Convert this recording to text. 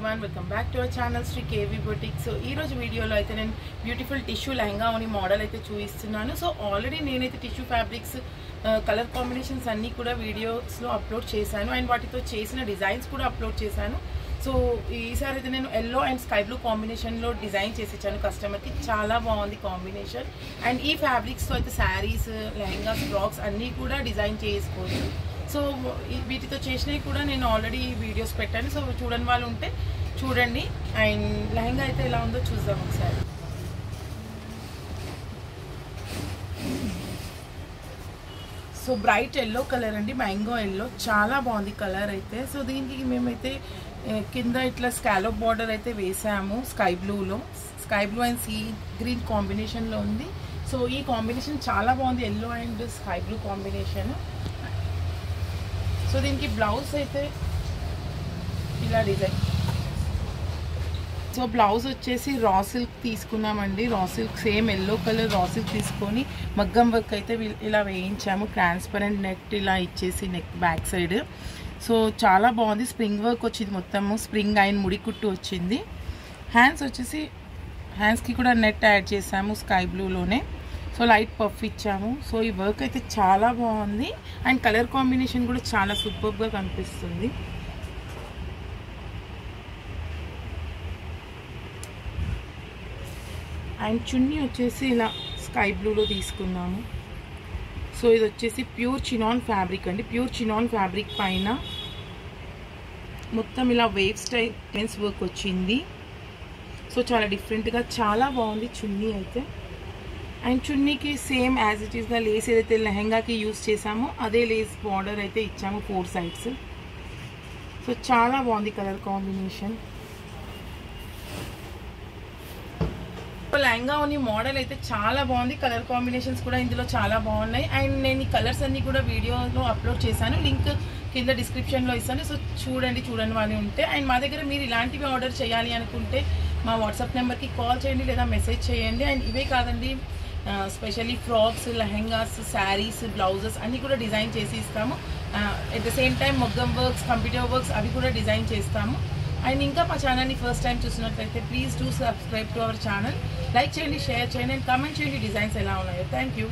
everyone, welcome back to our channel Sri KV Boutique. So ee roju video lo aithe nenu beautiful tissue lehenga oni model aithe chuistunnanu. So already nenaithe tissue fabrics color combinations anni kuda videos lo upload chesanu and vaatito chesina designs kuda upload chesanu. So ఈసారి అయితే నేను yellow and sky blue కాంబినేషన్లో design చేసి ఇచ్చాను కస్టమర్కి. చాలా బాగుంది combination. And ఈ ఫ్యాబ్రిక్స్తో అయితే శారీస్, లెహంగాస్, ఫ్రాక్స్ అన్నీ కూడా డిజైన్ చేసుకోవచ్చు. సో వీటితో చేసినవి కూడా నేను ఆల్రెడీ వీడియోస్ పెట్టాను. సో చూడని వాళ్ళు ఉంటే చూడండి. అండ్ లెహంగా అయితే ఎలా ఉందో చూద్దాం ఒకసారి. సో బ్రైట్ ఎల్లో కలర్ అండి, మ్యాంగో ఎల్లో. చాలా బాగుంది కలర్ అయితే. సో దీనికి మేమైతే కింద ఇట్లా స్కాలోప్ బార్డర్ అయితే వేసాము స్కై బ్లూలో. Sky blue and sea green కాంబినేషన్లో ఉంది. సో ఈ కాంబినేషన్ చాలా బాగుంది, yellow and sky blue combination. So దీనికి బ్లౌజ్ అయితే ఇలా డిజైన్. సో బ్లౌజ్ వచ్చేసి రా సిల్క్ తీసుకున్నామండి. Raw silk same yellow colour raw silk తీసుకొని మగ్గం వర్క్ అయితే ఇలా వేయించాము. ట్రాన్స్పరెంట్ నెట్ ఇలా ఇచ్చేసి నెక్ బ్యాక్ సైడ్. సో చాలా బాగుంది. స్ప్రింగ్ వర్క్ వచ్చింది, మొత్తము స్ప్రింగ్ అండ్ ముడి కుట్టు వచ్చింది. హ్యాండ్స్ వచ్చేసి హ్యాండ్స్కి కూడా నెట్ యాడ్ చేసాము స్కై బ్లూలోనే. సో లైట్ పఫ్ ఇచ్చాము. సో ఈ వర్క్ అయితే చాలా బాగుంది అండ్ కలర్ కాంబినేషన్ కూడా చాలా సూపర్గా కనిపిస్తుంది. అండ్ చున్నీ వచ్చేసి ఇలా స్కై బ్లూలో తీసుకున్నాము. సో ఇది వచ్చేసి ప్యూర్ చినాన్ ఫ్యాబ్రిక్ అండి. ప్యూర్ చినాన్ ఫ్యాబ్రిక్ పైన మొత్తం ఇలా వేవ్ స్టైల్స్ వర్క్ వచ్చింది. సో చాలా డిఫరెంట్గా చాలా బాగుంది చున్నీ అయితే. అండ్ చున్నీకి సేమ్ యాజ్ ఇట్ ఈస్గా లేస్ ఏదైతే లెహంగాకి యూస్ చేసామో అదే లేస్ బార్డర్ అయితే ఇచ్చాము 4 sides. సో చాలా బాగుంది కలర్ కాంబినేషన్. లెహంగా ఓని మోడల్ అయితే చాలా బాగుంది. కలర్ కాంబినేషన్స్ కూడా ఇందులో చాలా బాగున్నాయి. అండ్ నేను ఈ కలర్స్ అన్ని కూడా వీడియోలో అప్లోడ్ చేశాను, లింక్ కింద డిస్క్రిప్షన్లో ఇస్తాను. సో చూడండి వాళ్ళు ఉంటే. అండ్ మా దగ్గర మీరు ఇలాంటివి ఆర్డర్ చేయాలి అనుకుంటే మా వాట్సాప్ నెంబర్కి కాల్ చేయండి లేదా మెసేజ్ చేయండి. అండ్ ఇవే కాదండి, specially frocks, lehengas, saris, blouses అన్నీ కూడా డిజైన్ చేసి ఇస్తాము. ఎట్ ద సేమ్ టైం మగ్గం వర్క్స్, కంప్యూటర్ వర్క్స్ అవి కూడా డిజైన్ చేస్తాము. అండ్ ఇంకా మా ఛానల్ని ఫస్ట్ టైం చూసినట్లయితే please do subscribe to our channel. Like చేయండి, షేర్ చేయండి అండ్ కామెంట్ చేయండి డిజైన్స్ ఎలా ఉన్నాయో. Thank you.